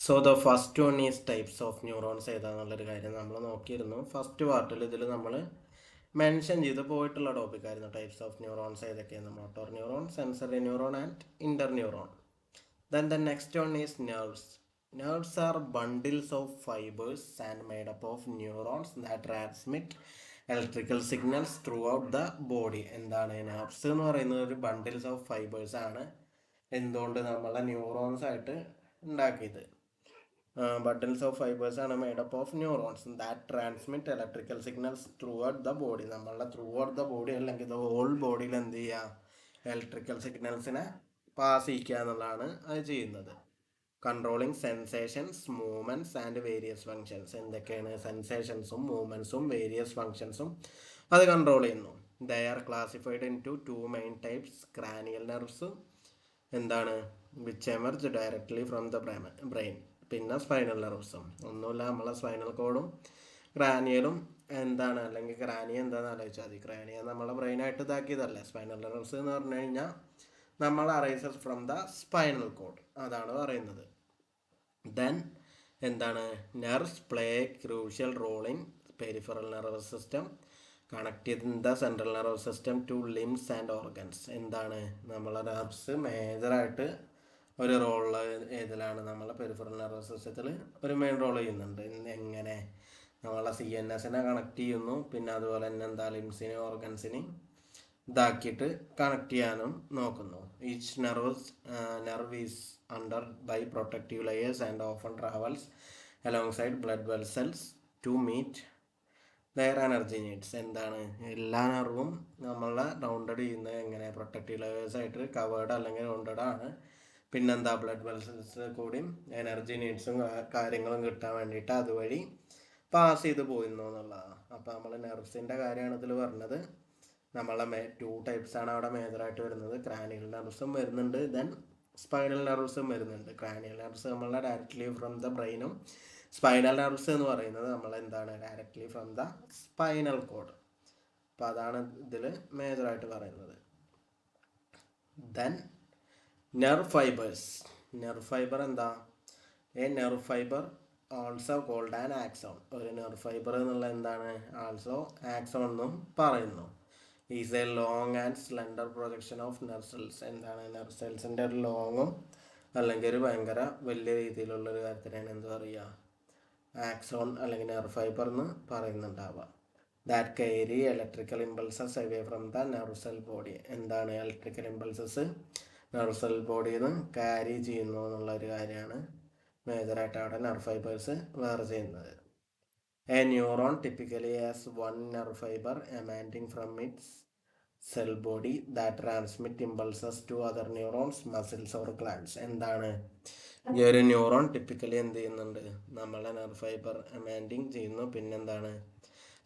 So the first one is types of neurons ഏതാണെന്നുള്ളൊരു കാര്യം നമ്മൾ നോക്കിയിരുന്നു. ഫസ്റ്റ് പാർട്ടിൽ ഇതിൽ നമ്മൾ മെൻഷൻ ചെയ്ത് പോയിട്ടുള്ള ടോപ്പിക്കായിരുന്നു ടൈപ്സ് ഓഫ് ന്യൂറോൺസ് ഏതൊക്കെയാണ്. Motor neuron, sensory neuron and Inter neuron. Then the next one is nerves. Nerves are bundles of fibers and made up of neurons that transmit electrical signals throughout the body. എന്താണ് nerves എന്ന് പറയുന്നത്? ഒരു bundles of fibres ആണ്. എന്തുകൊണ്ട്? നമ്മളെ neurons ആയിട്ട് ഉണ്ടാക്കിയത്. Bundles of fibres ആണ് made up of neurons that transmit electrical signals through out the body. നമ്മളുടെ ത്രൂ ഔട്ട് ദ ബോഡി അല്ലെങ്കിൽ ദ ഹോൾ ബോഡിയിൽ എന്ത് ചെയ്യുക? ഇലക്ട്രിക്കൽ സിഗ്നൽസിനെ പാസ് ചെയ്യിക്കുക എന്നുള്ളതാണ് അത് ചെയ്യുന്നത്. Controlling sensations, movements and various functions. എന്തൊക്കെയാണ്? സെൻസേഷൻസും മൂവ്മെൻറ്റ്സും വേരിയസ് ഫങ്ഷൻസും അത് കൺട്രോൾ ചെയ്യുന്നു. They are classified in two main types. Cranial nerves എന്താണ്? Which emerge directly from the brain. പിന്നെ സ്പൈനൽ നെർവ്സും. ഒന്നുമില്ല, നമ്മളെ സ്പൈനൽ കോഡും ക്രാനിയലും എന്താണ്, അല്ലെങ്കിൽ ക്രാനിയ എന്താണെന്ന് ആലോചിച്ചാൽ മതി. ക്രാനിയ നമ്മളെ ബ്രെയിനായിട്ട് ഇതാക്കിയതല്ലേ. സ്പൈനൽ നെർവ്സ് എന്ന് പറഞ്ഞു കഴിഞ്ഞാൽ നമ്മൾ arises from the spinal cord, അതാണ് പറയുന്നത്. ദെൻ എന്താണ്? Nerves play crucial role in peripheral nervous system connect in the central nervous system to limbs and organs. എന്താണ്? നമ്മളെ നെർവ്സ് മേജറായിട്ട് ഒരു റോള് ഏതിലാണ്? നമ്മളെ പെരിഫറൽ നെർവസ് സിസ്റ്റത്തിൽ ഒരു മെയിൻ റോൾ ചെയ്യുന്നുണ്ട്. എങ്ങനെ? നമ്മളെ CNS കണക്ട് ചെയ്യുന്നു. പിന്നെ അതുപോലെ തന്നെ എന്താ, ലിംസിനെയും ഓർഗൻസിനെയും ഇതാക്കിയിട്ട് കണക്ട് ചെയ്യാനും നോക്കുന്നു. Each nerve is under by protective layers and often travels along side blood vessels to meet their energy needs. എന്താണ്? എല്ലാ നെർവും നമ്മളെ റൗണ്ടഡ് ചെയ്യുന്നത് എങ്ങനെ? പ്രൊട്ടക്റ്റീവ് ലെയേഴ്സ് ആയിട്ട് കവേർഡ് അല്ലെങ്കിൽ റൗണ്ടഡ് ആണ്. പിന്നെന്താ? ബ്ലഡ് വെസൽസ് കൂടിയും എനർജി നീഡ്സും കാര്യങ്ങളും കിട്ടാൻ വേണ്ടിയിട്ട് അതുവഴി പാസ് ചെയ്ത് പോയിരുന്നു എന്നുള്ളതാണ്. അപ്പോൾ നമ്മൾ നെർവ്സിൻ്റെ കാര്യമാണ് ഇതിൽ പറഞ്ഞത്. നമ്മളെ 2 ടൈപ്സ് ആണ് അവിടെ മേജറായിട്ട് വരുന്നത്. ക്രാനിയൽ നെർവ്സും വരുന്നുണ്ട്, ദെൻ സ്പൈനൽ നെർവ്സും വരുന്നുണ്ട്. ക്രാനിയൽ നെർവ്സ് നമ്മളെ ഡയറക്റ്റ്ലി ഫ്രം ദ ബ്രെയിനും, സ്പൈനൽ നെർവ്സ് എന്ന് പറയുന്നത് നമ്മളെന്താണ്? Directly from the spinal cord. അപ്പോൾ അതാണ് ഇതിൽ മേജറായിട്ട് പറയുന്നത്. Then nerve fibres. Nerve fibre എന്താ? A nerve fibre also called an axon. ഒരു നെർവ് ഫൈബർ എന്നുള്ള എന്താണ്? ആൾസോ ആക്സോൺ എന്നും പറയുന്നു. Is a long and slender projection of nerve cells. എന്താണ്? നെർവ് സെൽസിൻ്റെ ഒരു ലോങ്ങും അല്ലെങ്കിൽ ഒരു ഭയങ്കര വലിയ രീതിയിലുള്ളൊരു കാര്യത്തിനാണ് എന്ത് പറയുക? ആക്സോൺ അല്ലെങ്കിൽ നെർവ് ഫൈബർ എന്ന് പറയുന്നുണ്ടാവുക. That carry electrical impulses away from the nerve cell body. എന്താണ്? ഇലക്ട്രിക്കൽ ഇമ്പൾസസ് നെർവ് സെൽ ബോഡിയിൽ നിന്ന് ക്യാരി ചെയ്യുന്നു എന്നുള്ളൊരു കാര്യമാണ് മേജറായിട്ട് അവിടെ നെർവ് ഫൈബേഴ്സ് വേറെ ചെയ്യുന്നത്. A neuron typically has one nerve fibre emanating from its cell body that transmit impulses to other neurons, muscles or glands. എന്താണ്? ഈ ഒരു ന്യൂറോൺ ടിപ്പിക്കലി എന്ത് ചെയ്യുന്നുണ്ട്? നമ്മളെ നെർവ് ഫൈബർ എമാൻറ്റിങ് ചെയ്യുന്നു. പിന്നെന്താണ്?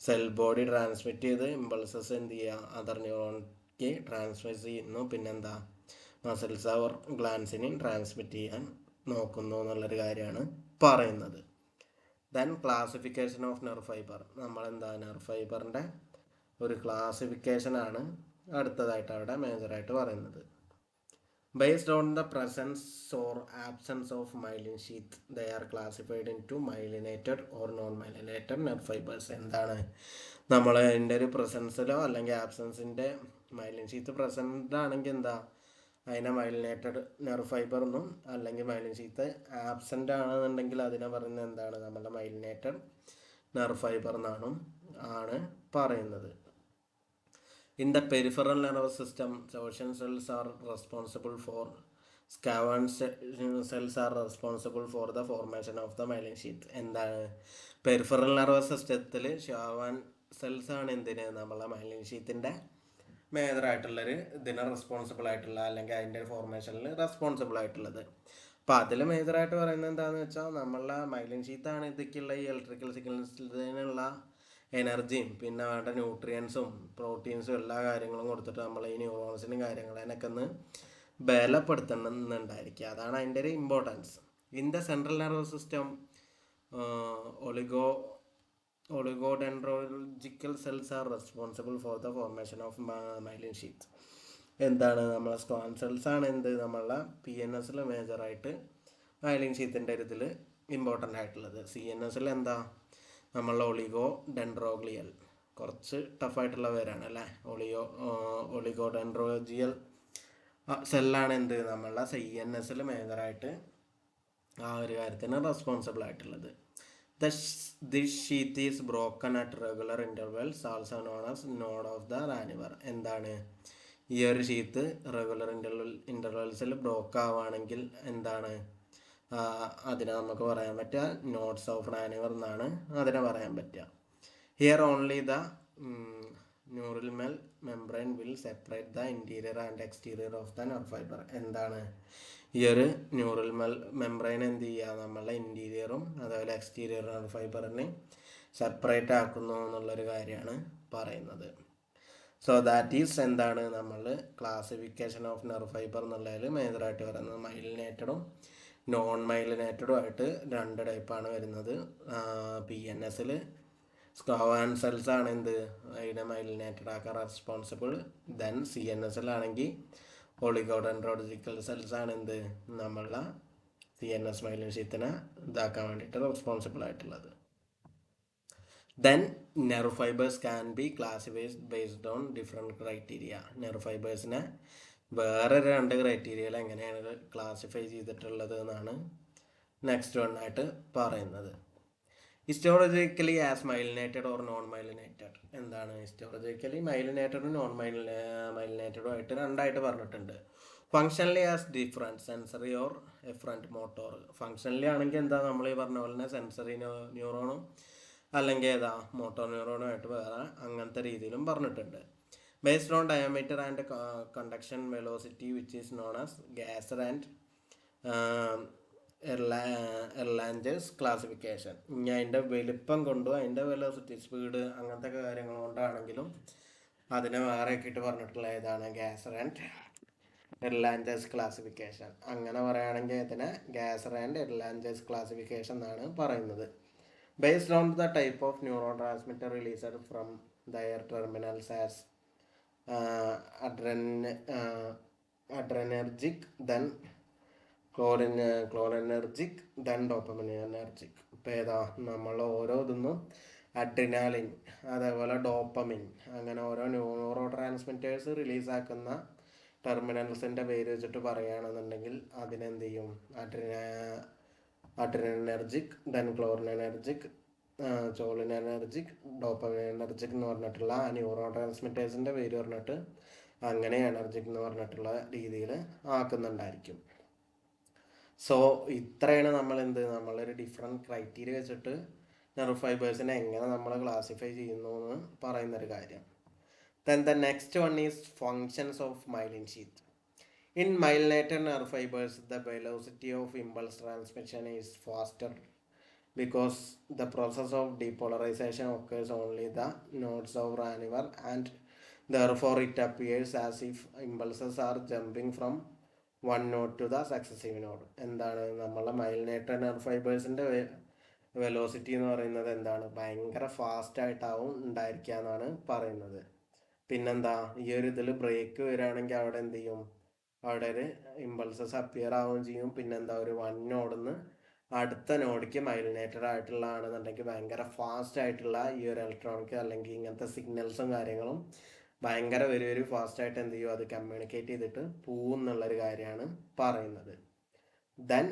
സെൽ ബോഡി ട്രാൻസ്മിറ്റ് ചെയ്ത് ഇമ്പൾസസ് എന്ത് ചെയ്യുക? അതർ ന്യൂറോണിക്ക് ട്രാൻസ്മിറ്റ് ചെയ്യുന്നു. പിന്നെന്താ? മസിൽസ് ഓർ ഗ്ലാൻഡ്സിനെയും ട്രാൻസ്മിറ്റ് ചെയ്യാൻ നോക്കുന്നു എന്നുള്ളൊരു കാര്യമാണ് പറയുന്നത്. Then classification of nerve fiber. നമ്മളെന്താ? നെർവ് ഫൈബറിൻ്റെ ഒരു ക്ലാസിഫിക്കേഷനാണ് അടുത്തതായിട്ട് അവിടെ മേജറായിട്ട് പറയുന്നത്. Based on the presence or absence of myelin sheath they are classified in to myelinated or non myelinated nerve fibers. എന്താണ്? നമ്മൾ അതിൻ്റെ ഒരു പ്രസൻസിലോ അല്ലെങ്കിൽ ആബ്സെൻസിൻ്റെ മൈലിൻ ഷീത്ത് പ്രസൻ്റ് ആണെങ്കിൽ എന്താ? അതിനെ മൈലിനേറ്റഡ് നെർവ് ഫൈബർ എന്നും, അല്ലെങ്കിൽ മൈലിൻ ഷീത്ത് ആബ്സെൻ്റ് ആണെന്നുണ്ടെങ്കിൽ അതിനെ പറയുന്നത് എന്താണ്? നമ്മുടെ മൈലിനേറ്റഡ് നെർവ് ഫൈബർ എന്നാണ് പറയുന്നത്. In the peripheral nervous system, Schwann cells are responsible for Schwann cells are responsible for the formation of the myelin sheath. എന്താണ്? പെരിഫറൽ നെർവസ് സിസ്റ്റത്തിൽ ഷ്വാൻ സെൽസ് ആണ് എന്തിന്? നമ്മളെ മൈലിൻ ഷീത്തിൻ്റെ മേജറായിട്ടുള്ളൊരു ഇതിന് റെസ്പോൺസിബിൾ ആയിട്ടുള്ള, അല്ലെങ്കിൽ അതിൻ്റെ ഫോർമേഷനിൽ റെസ്പോൺസിബിൾ ആയിട്ടുള്ളത്. അപ്പോൾ അതിൽ മേജറായിട്ട് പറയുന്നത് എന്താണെന്ന് വെച്ചാൽ നമ്മളെ മൈലിൻ ഷീത്താണ് ഇതൊക്കെയുള്ള ഈ ഇലക്ട്രിക്കൽ സിഗ്നൽസിനുള്ള എനർജിയും പിന്നെ വേണ്ട ന്യൂട്രിയൻസും പ്രോട്ടീൻസും എല്ലാ കാര്യങ്ങളും കൊടുത്തിട്ട് നമ്മൾ ഈ ന്യൂറോൺസിനും കാര്യങ്ങളതിനൊക്കെ ഒന്ന് ബലപ്പെടുത്തണമെന്നുണ്ടായിരിക്കുക. അതാണ് അതിൻ്റെ ഒരു importance. In the central nervous system oligodendrological cells are responsible for the formation of myelin sheath. എന്താണ്? നമ്മളെ സ്ക്വാൻ സെൽസ് ആണ് എന്ത്? നമ്മളെ PNS മേജറായിട്ട് മൈലിൻ ഷീത്തിൻ്റെ ഒരു ഇതിൽ ഇമ്പോർട്ടൻ്റ് ആയിട്ടുള്ളത്. CNS എന്താ നമ്മളുടെ ഒളിഗോ ഡെൻഡ്രോഗ്ലിയൽ, കുറച്ച് ടഫായിട്ടുള്ള പേരാണ് അല്ലേ. ഒളിഗോ ഡെൻഡ്രോജിയൽ സെല്ലാണ് എന്ത് നമ്മളുടെ CNS മേജറായിട്ട് ആ ഒരു കാര്യത്തിന് റെസ്പോൺസിബിൾ ആയിട്ടുള്ളത്. This sheath is broken at regular intervals, also known as node of the Ranimer. എന്താണ് ഈ ഒരു ഷീത്ത് റെഗുലർ ഇൻ്റർവെൽസിൽ ബ്രോക്ക് ആവുകയാണെങ്കിൽ എന്താണ് അതിനെ നമുക്ക് പറയാൻ പറ്റുക നോട്ട്സ് ഓഫ് റാനിവർ എന്നാണ് അതിനെ പറയാൻ പറ്റുക. Here only the neural membrane will separate the interior and exterior of the nerve fibre. എന്താണ് ഈ ഒരു ന്യൂറൽ മെംബ്രെയിൻ എന്ത് ചെയ്യുക നമ്മളുടെ ഇൻറ്റീരിയറും അതേപോലെ എക്സ്റ്റീരിയർ നെർവ് ഫൈബറിനെ സെപ്പറേറ്റ് ആക്കുന്നു എന്നുള്ളൊരു കാര്യമാണ് പറയുന്നത്. സോ ദാറ്റ് ഈസ് എന്താണ് നമ്മൾ ക്ലാസിഫിക്കേഷൻ ഓഫ് നെർവ് ഫൈബർ എന്നുള്ളതിൽ മേജറായിട്ട് പറയുന്നത്. മൈലിനേറ്റഡും നോൺ മൈലിനേറ്റഡും ആയിട്ട് 2 ടൈപ്പാണ് വരുന്നത്. PNSൽ സ്ക്വാൻ സെൽസ് ആണ് എന്ത് അതിനെ മൈലിനേറ്റഡ് ആക്കാൻ റെസ്പോൺസിബിൾ. ദെൻ CNSലാണെങ്കിൽ ഒളിഗോഡെൻഡ്രോളജിക്കൽ സെൽസ് ആണ് എന്ത് നമ്മളുടെ CNS മൈലിൻ ഷീത്തിനെ ഇതാക്കാൻ വേണ്ടിയിട്ട് റെസ്പോൺസിബിൾ ആയിട്ടുള്ളത്. Then nerve fibers can be classified based on different criteria. Nerve fibersനെ വേറെ 2 ക്രൈറ്റീരിയയിൽ എങ്ങനെയാണ് ക്ലാസിഫൈ ചെയ്തിട്ടുള്ളത് എന്നാണ് നെക്സ്റ്റ് വൺ ആയിട്ട് പറയുന്നത്. Histologically as myelinated or non myelinated. എന്താണ് ഹിസ്റ്റോളജിക്കലി മൈലിനേറ്റഡും നോൺ മൈലിനേറ്റഡും ആയിട്ട് 2ആയിട്ട് പറഞ്ഞിട്ടുണ്ട്. Functionally as different sensory or efferent motor. Functionally ആണെങ്കിൽ എന്താ നമ്മൾ ഈ പറഞ്ഞ പോലെ തന്നെ സെൻസറി ന്യൂറോണും അല്ലെങ്കിൽ ഏതാ മോട്ടോർ ന്യൂറോണുമായിട്ട് വേറെ അങ്ങനത്തെ രീതിയിലും പറഞ്ഞിട്ടുണ്ട്. Based on diameter and conduction velocity which is known as Gasser and Erlanger's classification. ഇനി അതിൻ്റെ വലിപ്പം കൊണ്ടും അതിൻ്റെ വെലോസിറ്റി സ്പീഡ് അങ്ങനത്തെ കാര്യങ്ങൾ കൊണ്ടാണെങ്കിലും അതിനെ വേറെ ആക്കിയിട്ട് പറഞ്ഞിട്ടുള്ള ഏതാണ് ഗാസർ ആൻഡ് എർലാഞ്ചേഴ്സ് ക്ലാസിഫിക്കേഷൻ. അങ്ങനെ പറയുകയാണെങ്കിൽ ഇതിനെ ഗാസർ ആൻഡ് എർലാഞ്ചേഴ്സ് ക്ലാസിഫിക്കേഷൻ എന്നാണ് പറയുന്നത്. Based on the type of neurotransmitter released from their terminals as adrenergic, then cholinergic, then dopaminergic. ഇപ്പോൾ ഏതാ നമ്മൾ ഓരോ ഇതൊന്നും അഡ്രിനാലിൻ അതേപോലെ ഡോപ്പമിൻ അങ്ങനെ ഓരോ ന്യൂറോ ട്രാൻസ്മിറ്റേഴ്സ് റിലീസാക്കുന്ന ടെർമിനൽസിൻ്റെ പേര് വെച്ചിട്ട് പറയുകയാണെന്നുണ്ടെങ്കിൽ അതിനെന്ത് ചെയ്യും അഡ്രിനർജിക്, ദെൻ ക്ലോറിനർജിക്, ചോളിനർജിക്, ഡോപ്പമിനർജിക് എന്ന് പറഞ്ഞിട്ടുള്ള ആ ന്യൂറോ ട്രാൻസ്മിറ്റേഴ്സിൻ്റെ പേര് പറഞ്ഞിട്ട് അങ്ങനെ എനർജിക് എന്ന് പറഞ്ഞിട്ടുള്ള രീതിയിൽ ആക്കുന്നുണ്ടായിരിക്കും. സോ ഇത്രയാണ് നമ്മളൊരു ഡിഫറെൻറ്റ് ക്രൈറ്റീരിയ വെച്ചിട്ട് നെർവ് ഫൈബേഴ്സിനെ എങ്ങനെ നമ്മൾ ക്ലാസിഫൈ ചെയ്യുന്നു എന്ന് പറയുന്നൊരു കാര്യം. Then the next one is functions of myelin sheath. In myelinated nerve fibers, the velocity of impulse transmission is faster because the process of depolarization occurs only the nodes of Ranimer, and therefore it appears as if impulses are jumping from one node to the successive node. എന്താണ് നമ്മളെ myelinated nerve ഫൈബേഴ്സിൻ്റെ velocity എന്ന് പറയുന്നത് എന്താണ് ഭയങ്കര ഫാസ്റ്റായിട്ടാവും ഉണ്ടായിരിക്കുക എന്നാണ് പറയുന്നത്. പിന്നെന്താ ഈ ഒരു ഇതിൽ ബ്രേക്ക് വരികയാണെങ്കിൽ അവിടെ എന്ത് ചെയ്യും അവിടെ ഒരു ഇമ്പൾസസ് അപ്പിയർ ആവുകയും ചെയ്യും. പിന്നെന്താ ഒരു 1 നോഡിന്ന് അടുത്ത നോഡിക്ക് മൈലിനേറ്റഡ് ആയിട്ടുള്ളതാണെന്നുണ്ടെങ്കിൽ ഭയങ്കര ഫാസ്റ്റ് ആയിട്ടുള്ള ഈ ഒരു ഇലക്ട്രോണിക് അല്ലെങ്കിൽ ഇങ്ങനത്തെ സിഗ്നൽസും കാര്യങ്ങളും ഭയങ്കര വെരി ഫാസ്റ്റായിട്ട് എന്ത് ചെയ്യും അത് കമ്മ്യൂണിക്കേറ്റ് ചെയ്തിട്ട് പോവും എന്നുള്ളൊരു കാര്യമാണ് പറയുന്നത്. Then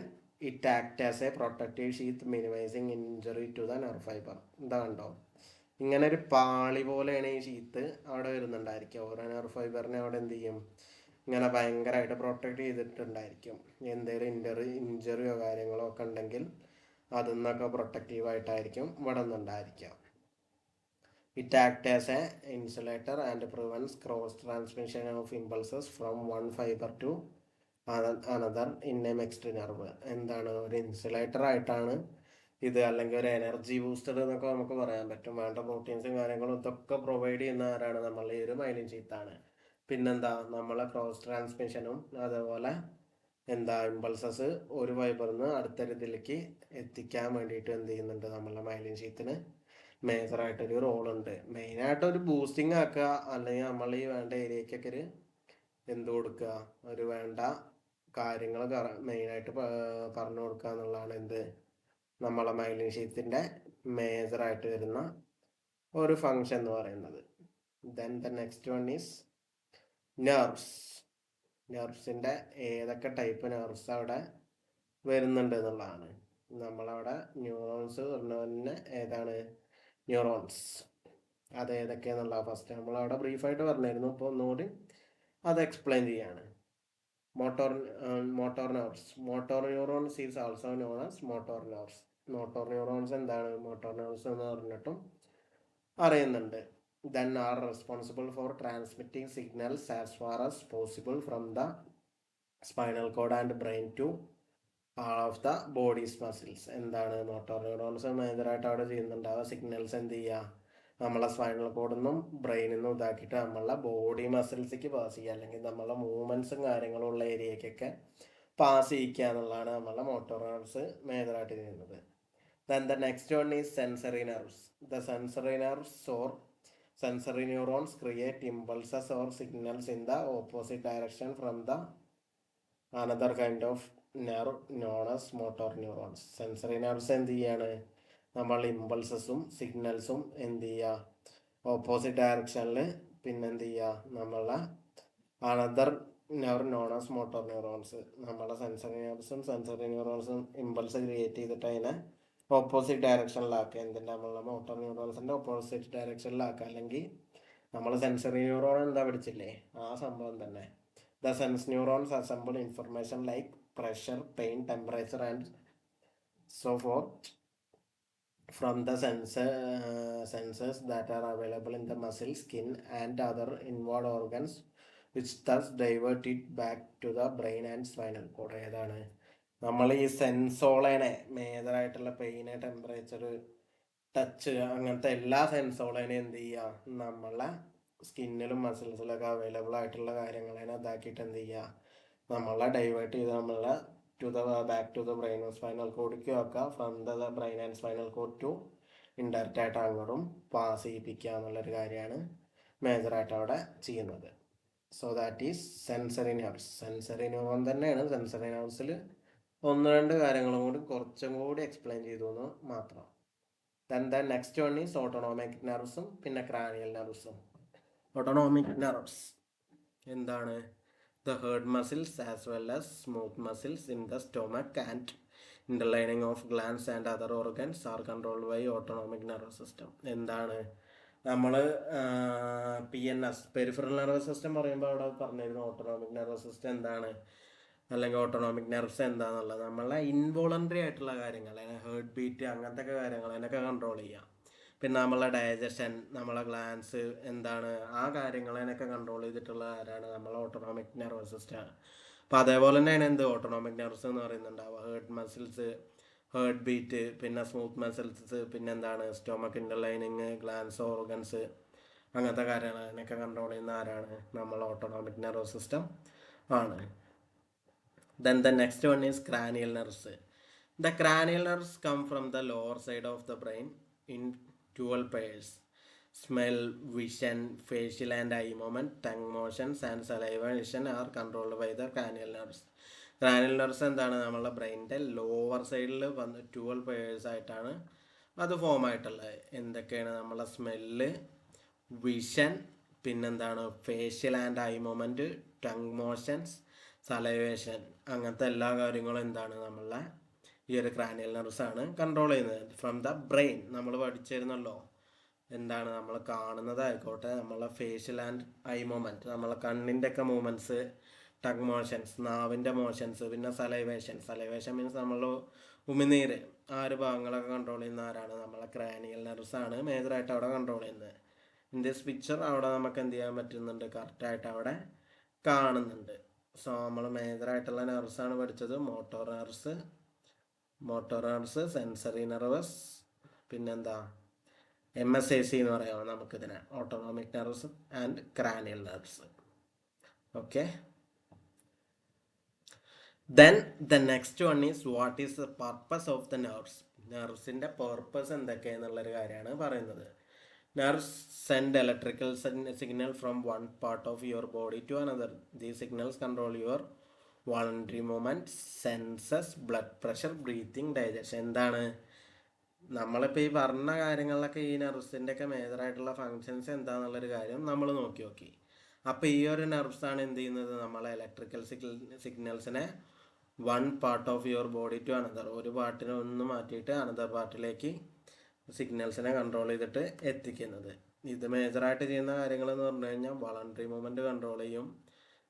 it act as a protective sheath minimizing injury to the nerve fibre. എന്താ കണ്ടോ ഇങ്ങനെ ഒരു പാളി പോലെയാണ് ഈ ഷീത്ത് അവിടെ വരുന്നുണ്ടായിരിക്കുക. ഓരോ നെർവ് ഫൈബറിനെ അവിടെ എന്ത് ചെയ്യും ഇങ്ങനെ ഭയങ്കരമായിട്ട് പ്രൊട്ടക്റ്റ് ചെയ്തിട്ടുണ്ടായിരിക്കും. എന്തെങ്കിലും ഇഞ്ചറിയോ കാര്യങ്ങളോ ഒക്കെ ഉണ്ടെങ്കിൽ അതിൽ നിന്നൊക്കെ പ്രൊട്ടക്റ്റീവായിട്ടായിരിക്കും ഇവിടെ നിന്നുണ്ടായിരിക്കുക. It act as a insulator and prevents cross transmission of impulses from one fibre to another in a mixed nerve. എന്താണ് ഒരു ഇൻസുലേറ്റർ ആയിട്ടാണ് ഇത്, അല്ലെങ്കിൽ ഒരു എനർജി ബൂസ്റ്റർ എന്നൊക്കെ നമുക്ക് പറയാൻ പറ്റും. വേണ്ട പ്രോട്ടീൻസും കാര്യങ്ങളും ഇതൊക്കെ പ്രൊവൈഡ് ചെയ്യുന്ന ആരാണ് നമ്മൾ ഈ ഒരു മൈലിൻ ഷീത്താണ്. പിന്നെന്താ നമ്മളെ ക്രോസ് ട്രാൻസ്മിഷനും അതേപോലെ ഇമ്പൾസസ് ഒരു ഫൈബറിൽ നിന്ന് അടുത്തൊരു ഇതിലേക്ക് എത്തിക്കാൻ വേണ്ടിയിട്ട് എന്ത് ചെയ്യുന്നുണ്ട് നമ്മളെ മൈലിൻ ഷീത്തിന് മേജറായിട്ടൊരു റോളുണ്ട്. മെയിനായിട്ട് ഒരു ബൂസ്റ്റിംഗ് ആക്കുക, അല്ലെങ്കിൽ നമ്മൾ ഈ വേണ്ട ഏരിയക്കൊക്കെ ഒരു കൊടുക്കുക, ഒരു വേണ്ട കാര്യങ്ങൾ മെയിനായിട്ട് പറഞ്ഞു കൊടുക്കുക എന്നുള്ളതാണ് എന്ത് നമ്മളെ മൈലിൻ ഷീത്തിൻ്റെ മേജറായിട്ട് വരുന്ന ഒരു ഫങ്ഷൻ എന്ന് പറയുന്നത്. Then the next one is nerves. നെർവ്സിൻ്റെ ഏതൊക്കെ ടൈപ്പ് നെർവ്സ് അവിടെ വരുന്നുണ്ട് എന്നുള്ളതാണ്. നമ്മളവിടെ ന്യൂറോൺസ് പറഞ്ഞ ഏതാണ് ന്യൂറോൺസ് അത് ഏതൊക്കെയാണെന്നുള്ള ഫസ്റ്റ് നമ്മളവിടെ ബ്രീഫായിട്ട് പറഞ്ഞിരുന്നു. ഇപ്പോൾ ഒന്നുകൂടി അത് എക്സ്പ്ലെയിൻ ചെയ്യാണ്. Motor nerves. Motor neurons is also known as motor nerves. Motor neurons എന്താണ് മോട്ടോർ നെർവ്സ് എന്ന് പറഞ്ഞിട്ടും അറിയുന്നുണ്ട്. Then are responsible for transmitting signals as far as possible from the spinal cord and brain to all of the body's muscles. എന്താണ് motor neurons മേജറായിട്ട് അവിടെ ചെയ്യുന്നുണ്ടാവുക signals എന്ത് ചെയ്യുക നമ്മളെ സ്പൈനൽ കോഡിൽ നിന്നും ബ്രെയിനിൽ നിന്നും ഇതാക്കിയിട്ട് നമ്മളെ ബോഡി മസിൽസിലേക്ക് പാസ് ചെയ്യുക, അല്ലെങ്കിൽ നമ്മളെ മൂവ്മെൻറ്റ്സും കാര്യങ്ങളും ഉള്ള ഏരിയയ്ക്കൊക്കെ പാസ് ചെയ്യിക്കുക എന്നുള്ളതാണ് നമ്മളെ മോട്ടോർ നെർവ്സ് മേജറായിട്ട് ചെയ്യുന്നത്. Then the next one is sensory nerves. The sensory nerves or sensory neurons create impulses or signals in the opposite direction from the another kind of nerve known as motor neurons. Sensory nerves എന്ത് ചെയ്യാണ് നമ്മൾ ഇമ്പൾസസും സിഗ്നൽസും എന്ത് ചെയ്യുക opposite ഡയറക്ഷനിൽ പിന്നെന്ത് ചെയ്യുക നമ്മളെ another nerve non as motor neurons. നമ്മളെ സെൻസറി ന്യൂറോൺസും ഇമ്പൾസ് ക്രിയേറ്റ് ചെയ്തിട്ട് അതിനെ ഓപ്പോസിറ്റ് ഡയറക്ഷനിലാക്കുക. എന്തിൻ്റെ നമ്മളെ മോട്ടോർ ന്യൂറോൺസിൻ്റെ ഓപ്പോസിറ്റ് ഡയറക്ഷനിലാക്കുക. അല്ലെങ്കിൽ നമ്മൾ സെൻസറി ന്യൂറോൺ എന്താ പഠിച്ചില്ലേ ആ സംഭവം തന്നെ. The sense neurons assemble information like pressure, pain, temperature and so forth from the sensors that are available in the muscle, skin and other involved organs, which thus divert it back to the brain and spinal cord. ഏതാണ് നമ്മൾ ഈ സെൻസോളേനെ മേജറായിട്ടുള്ള pain, temperature, touch അങ്ങനത്തെ എല്ലാ സെൻസോളേനെയും എന്ത് ചെയ്യുക നമ്മളെ സ്കിന്നിലും മസിൽസിലൊക്കെ available ആയിട്ടുള്ള കാര്യങ്ങളെ ഇതാക്കിയിട്ട് എന്ത് ചെയ്യുക നമ്മളെ ഡൈവേർട്ട് ചെയ്ത് നമ്മളെ back to the brain spinal കോഡിലേക്ക് വെക്കുക. From the brain and spinal cord to indirect ആയിട്ട് അങ്ങോട്ടും പാസ് ചെയ്യിപ്പിക്കുക എന്നുള്ളൊരു കാര്യമാണ് മേജറായിട്ട് അവിടെ ചെയ്യുന്നത്. So that is sensory nerves. Sensory neuron തന്നെയാണ്. സെൻസറി നെർവ്സിൽ ഒന്ന് രണ്ട് കാര്യങ്ങളും കൂടി കുറച്ചും കൂടി എക്സ്പ്ലെയിൻ ചെയ്തു എന്ന് മാത്രം. Then the next one is autonomic നെർവ്സും പിന്നെ ക്രാനിയൽ നെർവ്സും. ഓട്ടോണോമിക് നെർവ്സ് എന്താണ് the heart muscles as well as smooth muscles in the stomach and interlining of glands and other organs are controlled by autonomic nervous system. എന്താണ് നമ്മൾ PNS peripheral nervous system പറയുമ്പോൾ അവിടെ പറഞ്ഞിരുന്നു autonomic nervous system എന്താണ് അല്ലെങ്കിൽ autonomic nerves എന്താണെന്നുള്ളത് നമ്മളെ involuntary ആയിട്ടുള്ള കാര്യങ്ങൾ ഹേർട്ട് ബീറ്റ് അങ്ങനത്തെ കാര്യങ്ങൾ അതിനൊക്കെ കൺട്രോൾ ചെയ്യാം. പിന്നെ നമ്മളെ ഡൈജഷൻ, നമ്മളെ ഗ്ലാൻസ് എന്താണ് ആ കാര്യങ്ങളതിനൊക്കെ കൺട്രോൾ ചെയ്തിട്ടുള്ള ആരാണ് നമ്മളെ ഓട്ടോണോമിക് നെർവസ് സിസ്റ്റമാണ്. അപ്പോൾ അതേപോലെ തന്നെയാണ് എന്ത് ഓട്ടോണോമിക് നെർവ്സ് എന്ന് പറയുന്നുണ്ടാവുക. ഹേർട്ട് മസിൽസ്, ഹേർട്ട് ബീറ്റ്, പിന്നെ സ്മൂത്ത് മസിൽസ്, പിന്നെ എന്താണ് സ്റ്റൊമക് ഇൻ്റർലൈനിങ്, ഗ്ലാൻസ്, ഓർഗൻസ് അങ്ങനത്തെ കാര്യങ്ങൾ അതിനൊക്കെ കൺട്രോൾ ചെയ്യുന്ന ആരാണ് നമ്മളെ ഓട്ടോണോമിക് നെർവസ് സിസ്റ്റം ആണ്. Then the next one is cranial nerves. The cranial nerves come from the lower side of the brain in 12 pairs. Smell, vision, facial and eye movement, tongue motions and salivation are controlled by the cranial nerves. Cranial nerves എന്താണ് നമ്മളെ ബ്രെയിനിൻ്റെ lower സൈഡിൽ വന്ന് 12 purse ആയിട്ടാണ് അത് form ആയിട്ടുള്ളത്. എന്തൊക്കെയാണ് നമ്മളെ smell, vision, പിന്നെന്താണ് facial and I movement, tongue motions, salivation അങ്ങനത്തെ എല്ലാ കാര്യങ്ങളും എന്താണ് നമ്മളെ ഈ ഒരു ക്രാനിയൽ നെർവ്സ് ആണ് കൺട്രോൾ ചെയ്യുന്നത്. ഫ്രം ദ ബ്രെയിൻ നമ്മൾ പഠിച്ചിരുന്നല്ലോ എന്താണ് നമ്മൾ കാണുന്നതായിക്കോട്ടെ, നമ്മളെ ഫേഷ്യൽ ആൻഡ് ഐ മൂവ്മെൻറ്റ്, നമ്മളെ കണ്ണിൻ്റെ ഒക്കെ മൂവ്മെൻറ്റ്സ്, ടങ് മോഷൻസ്, നാവിൻ്റെ മോഷൻസ്, പിന്നെ സലൈവേഷൻ മീൻസ് നമ്മൾ ഉമിനീര് ആ ഒരു ഭാഗങ്ങളൊക്കെ കൺട്രോൾ ചെയ്യുന്ന ആരാണ് നമ്മളെ ക്രാനിയൽ നെർവ്സ് ആണ് മേജറായിട്ട് അവിടെ കൺട്രോൾ ചെയ്യുന്നത്. ഇൻ ദിസ് പിക്ചർ അവിടെ നമുക്ക് എന്ത് ചെയ്യാൻ പറ്റുന്നുണ്ട് കറക്റ്റായിട്ട് അവിടെ കാണുന്നുണ്ട്. സോ നമ്മൾ മേജറായിട്ടുള്ള നെർവ്സാണ് പഠിച്ചത്. മോട്ടോർ നെർവ്സ്, സെൻസറി നെർവസ്, പിന്നെന്താ MSAC എന്ന് പറയാം നമുക്കിതിനെ, autonomic nerves and cranial nerves. Okay, then the next one is what is the purpose of the nerves. നെർവ്സിൻ്റെ പർപ്പസ് എന്തൊക്കെയാണെന്നുള്ളൊരു കാര്യമാണ് പറയുന്നത്. Nerves send electrical signal from one part of your body to another. These signals control your voluntary movement, census, blood pressure, breathing, digestion. എന്താണ് നമ്മളിപ്പോൾ ഈ പറഞ്ഞ കാര്യങ്ങളിലൊക്കെ ഈ നെർവ്സിൻ്റെയൊക്കെ മേജറായിട്ടുള്ള ഫങ്ഷൻസ് എന്താണെന്നുള്ളൊരു കാര്യം നമ്മൾ നോക്കി. അപ്പോൾ ഈ ഒരു നെർവ്സാണ് എന്ത് ചെയ്യുന്നത്, നമ്മളെ ഇലക്ട്രിക്കൽ സിഗ്നൽസിനെ one part of your body to another, ഒരു പാർട്ടിനെ ഒന്ന് മാറ്റിയിട്ട് അനദർ പാർട്ടിലേക്ക് സിഗ്നൽസിനെ കൺട്രോൾ ചെയ്തിട്ട് എത്തിക്കുന്നത്. ഇത് മേജറായിട്ട് ചെയ്യുന്ന കാര്യങ്ങൾ എന്ന് പറഞ്ഞു കഴിഞ്ഞാൽ വോളണ്ടറി മൂവ്മെൻറ്റ് കൺട്രോൾ ചെയ്യും,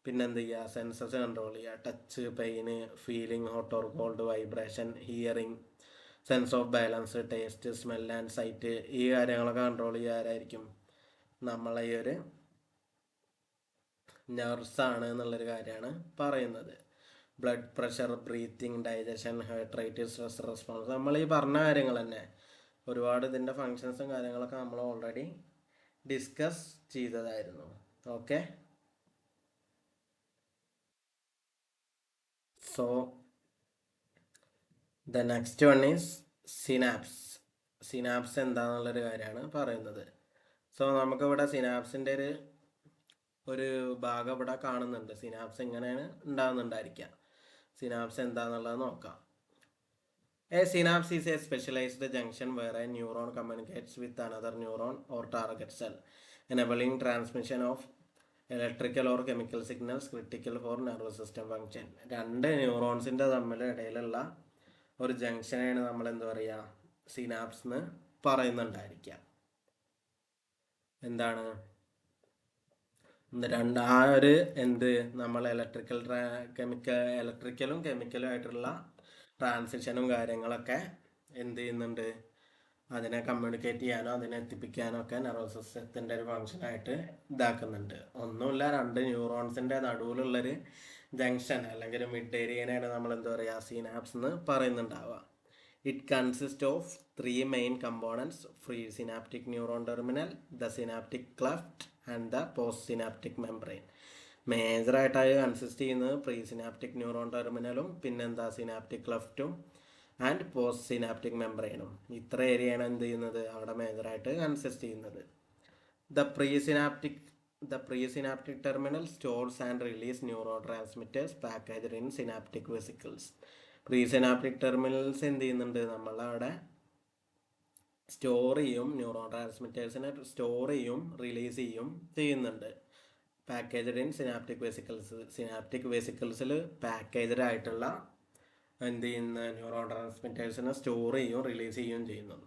പിന്നെ എന്ത് ചെയ്യുക, സെൻസസ് കൺട്രോൾ ചെയ്യുക, touch, pain, feeling, hot or cold, vibration, hearing, sense of balance, taste, smell and sight. ഈ കാര്യങ്ങളൊക്കെ കൺട്രോൾ ചെയ്യാനായിരിക്കും നമ്മളെ ഈ ഒരു നെർവ്സാണ് എന്നുള്ളൊരു കാര്യമാണ് പറയുന്നത്. Blood pressure, breathing, digestion, heart rate, stress response, നമ്മൾ ഈ പറഞ്ഞ കാര്യങ്ങൾ തന്നെ ഒരുപാട് ഇതിൻ്റെ ഫങ്ഷൻസും കാര്യങ്ങളൊക്കെ നമ്മൾ ഓൾറെഡി ഡിസ്കസ് ചെയ്തതായിരുന്നു. Okay, so the next one is synapse. Synapse എന്താണെന്നുള്ളൊരു കാര്യമാണ് പറയുന്നത്. സോ നമുക്കിവിടെ സിനാപ്സിൻ്റെ ഒരു ഭാഗം ഇവിടെ കാണുന്നുണ്ട്. സിനാപ്സ് എങ്ങനെയാണ് ഉണ്ടാകുന്നുണ്ടായിരിക്കുക, സിനാപ്സ് എന്താണെന്നുള്ളത് നോക്കാം. A synapse is a specialized junction where a neuron communicates with another neuron or target cell, enabling transmission of electrical or chemical signals critical for nervous system function. രണ്ട് ന്യൂറോൺസിൻ്റെ ഇടയിലുള്ള ഒരു ജംഗ്ഷനാണ് നമ്മൾ എന്താ പറയുക, സിനാപ്സ് എന്ന് പറയുന്നുണ്ടായിരിക്കുക. എന്താണ് ആ ഒരു നമ്മൾ ഇലക്ട്രിക്കലും കെമിക്കലും ആയിട്ടുള്ള ട്രാൻസിഷനും കാര്യങ്ങളൊക്കെ എന്ത് ചെയ്യുന്നുണ്ട്, അതിനെ കമ്മ്യൂണിക്കേറ്റ് ചെയ്യാനോ അതിനെ എത്തിപ്പിക്കാനോ ഒക്കെ നെർവസ് സിസ്റ്റത്തിൻ്റെ ഒരു ഫങ്ഷനായിട്ട് ഇതാക്കുന്നുണ്ട്. ഒന്നുമില്ല, രണ്ട് ന്യൂറോൺസിൻ്റെ നടുവിലുള്ളൊരു ജംഗ്ഷൻ അല്ലെങ്കിൽ ഒരു മിഡ് ഏരിയനെയാണ് നമ്മൾ എന്താ പറയുക, സിനാപ്സ് എന്ന് പറയുന്നുണ്ടാവുക. It consist of 3 main components: presynaptic neuron terminal, the synaptic cleft and the postsynaptic membrane. മേജറായിട്ട് അത് കൺസിസ്റ്റ് ചെയ്യുന്നത് പ്രീ സിനാപ്റ്റിക് ന്യൂറോൺ ടെർമിനലും പിന്നെന്താ സിനാപ്റ്റിക് ക്ലെഫ്റ്റും ആൻഡ് പോസ്റ്റ് സിനാപ്റ്റിക് മെംബ്രെയിനും. ഇത്ര ഏരിയയാണ് എന്ത് ചെയ്യുന്നത്, അവിടെ മേജറായിട്ട് കൺസിസ്റ്റ് ചെയ്യുന്നത്. The presynaptic terminal stores and release neurotransmitters packaged in synaptic vesicles. Presynaptic terminals എന്ത് ചെയ്യുന്നുണ്ട്, നമ്മളവിടെ സ്റ്റോർ ചെയ്യും, ന്യൂറോ ട്രാൻസ്മിറ്റേഴ്സിനെ സ്റ്റോർ ചെയ്യും, റിലീസ് ചെയ്യുന്നുണ്ട്. Packaged in synaptic vesicles, synaptic വെസിക്കിൾസിൽ പാക്കേജ്ഡ് ആയിട്ടുള്ള എന്ത് ചെയ്യുന്ന ന്യൂറോ ട്രാൻസ്മിറ്റേഴ്സിനെ സ്റ്റോർ ചെയ്യും, റിലീസ് ചെയ്യുന്നു.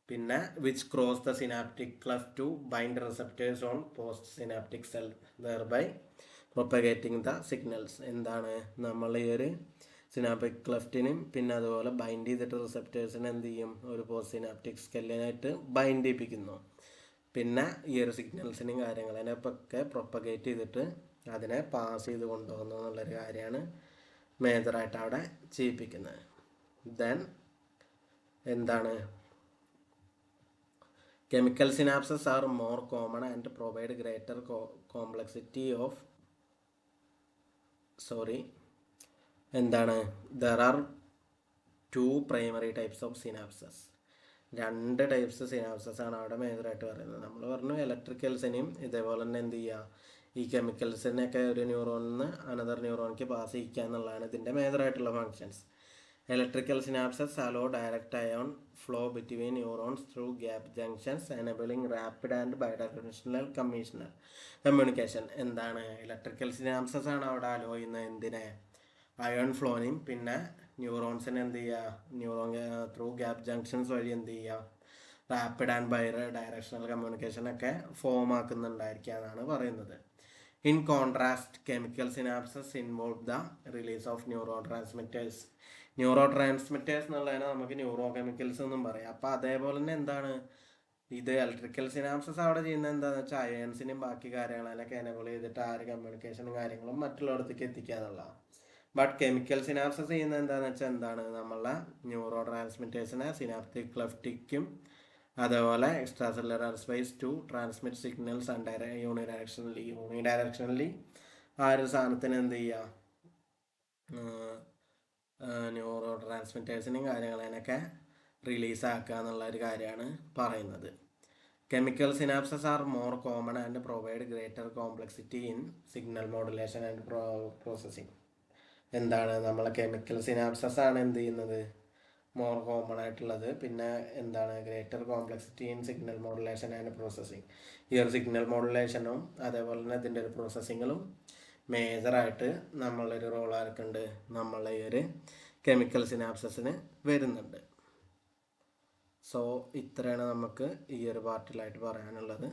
പിന്നെ which cross the synaptic cleft to bind receptors on postsynaptic cell thereby propagating the signals. എന്താണ് നമ്മൾ ഈ ഒരു സിനാപ്റ്റിക് ക്ലെഫ്റ്റിനും പിന്നെ അതുപോലെ ബൈൻഡ് ചെയ്തിട്ട് റിസെപ്റ്റേഴ്സിനെ എന്ത് ചെയ്യും, ഒരു പോസ്റ്റ് സിനാപ്റ്റിക് സ്കെല്ലിനായിട്ട് ബൈൻഡ് ചെയ്യിപ്പിക്കുന്നു. പിന്നെ ഈ ഒരു സിഗ്നൽസിനും കാര്യങ്ങളതിനൊക്കെ പ്രൊപ്പഗേറ്റ് ചെയ്തിട്ട് അതിനെ പാസ് ചെയ്ത് കൊണ്ടുപോകുന്നു എന്നുള്ളൊരു കാര്യമാണ് മേജറായിട്ട് അവിടെ ചെയ്യിപ്പിക്കുന്നത്. ദെൻ എന്താണ്, chemical synapses are more common and provide greater complexity of there are 2 primary types of synapses. 2 types synapses ആണ് അവിടെ മേജറായിട്ട് പറയുന്നത്. നമ്മൾ പറഞ്ഞു ഇലക്ട്രിക്കൽസിനെയും ഇതേപോലെ തന്നെ എന്ത് ചെയ്യുക, ഈ കെമിക്കൽസിനെയൊക്കെ ഒരു ന്യൂറോണിൽ നിന്ന് അനദർ ന്യൂറോണിക്ക് പാസ് ചെയ്യിക്കുക എന്നുള്ളതാണ് ഇതിൻ്റെ മേജറായിട്ടുള്ള functions. Electrical synapses allow direct ion flow between neurons through gap junctions enabling rapid and bidirectional communication. എന്താണ്, ഇലക്ട്രിക്കൽ സിനാപ്സസ് ആണ് അവിടെ അലോ ചെയ്യുന്നത് എന്തിനെ, അയോൺ ഫ്ലോനെയും പിന്നെ ന്യൂറോൺസിനെ എന്ത് ചെയ്യുക, ത്രൂ ഗ്യാപ്പ് ജംഗ്ഷൻസ് വഴി എന്ത് ചെയ്യുക, റാപ്പിഡ് ആൻഡ് ഡയറക്ഷണൽ കമ്മ്യൂണിക്കേഷനൊക്കെ ഫോം ആക്കുന്നുണ്ടായിരിക്കുക എന്നാണ് പറയുന്നത്. In contrast chemical synapses involve the release of neuro transmitters. Neuro transmitters എന്നുള്ളതിനെ നമുക്ക് ന്യൂറോ കെമിക്കൽസ് എന്നും പറയാം. അപ്പോൾ അതേപോലെ തന്നെ എന്താണ്, ഇത് ഇലക്ട്രിക്കൽ സിനാപ്സസ് അവിടെ ചെയ്യുന്നത് എന്താണെന്ന് വെച്ചാൽ അയൺസിനും ബാക്കി കാര്യങ്ങളൊക്കെ എനേബിൾ ചെയ്തിട്ട് ആ ഒരു കമ്മ്യൂണിക്കേഷനും കാര്യങ്ങളും മറ്റുള്ളവർക്ക് എത്തിക്കുക എന്നുള്ളതാണ്. ബട്ട് കെമിക്കൽ സിനാപ്സസ് ചെയ്യുന്നത് എന്താണെന്ന് വെച്ചാൽ നമ്മളെ ന്യൂറോ ട്രാൻസ്മിറ്റേഴ്സിനെ സിനാപ്റ്റിക് ക്ലെഫ്റ്റിക്കും അതേപോലെ extracellular space to transmit signals unidirectionally ആ ഒരു സാധനത്തിന് എന്ത് ചെയ്യുക, ന്യൂറോ ട്രാൻസ്മിറ്റേഴ്സിനും കാര്യങ്ങളതിനൊക്കെ റിലീസാക്കുക എന്നുള്ള ഒരു കാര്യമാണ് പറയുന്നത്. Chemical synapses are more common and provide greater complexity in signal modulation and processing. എന്താണ് നമ്മളെ കെമിക്കൽ സിനാപ്സസ് ആണ് എന്ത് ചെയ്യുന്നത് മോർ കോമൺ ആയിട്ടുള്ളത്. പിന്നെ എന്താണ് greater complexity in signal modulation and processing. ഈ ഒരു സിഗ്നൽ മോഡുലേഷനും അതേപോലെ തന്നെ ഇതിൻ്റെ ഒരു പ്രോസസ്സിങ്ങിലും മേജറായിട്ട് നമ്മളൊരു റോൾ ആർക്കുണ്ട്, നമ്മളെ ഈ ഒരു കെമിക്കൽ സിനാപ്സസിന് വരുന്നുണ്ട്. സോ ഇത്രയാണ് നമുക്ക് ഈ ഒരു പാർട്ടിലായിട്ട് പറയാനുള്ളത്.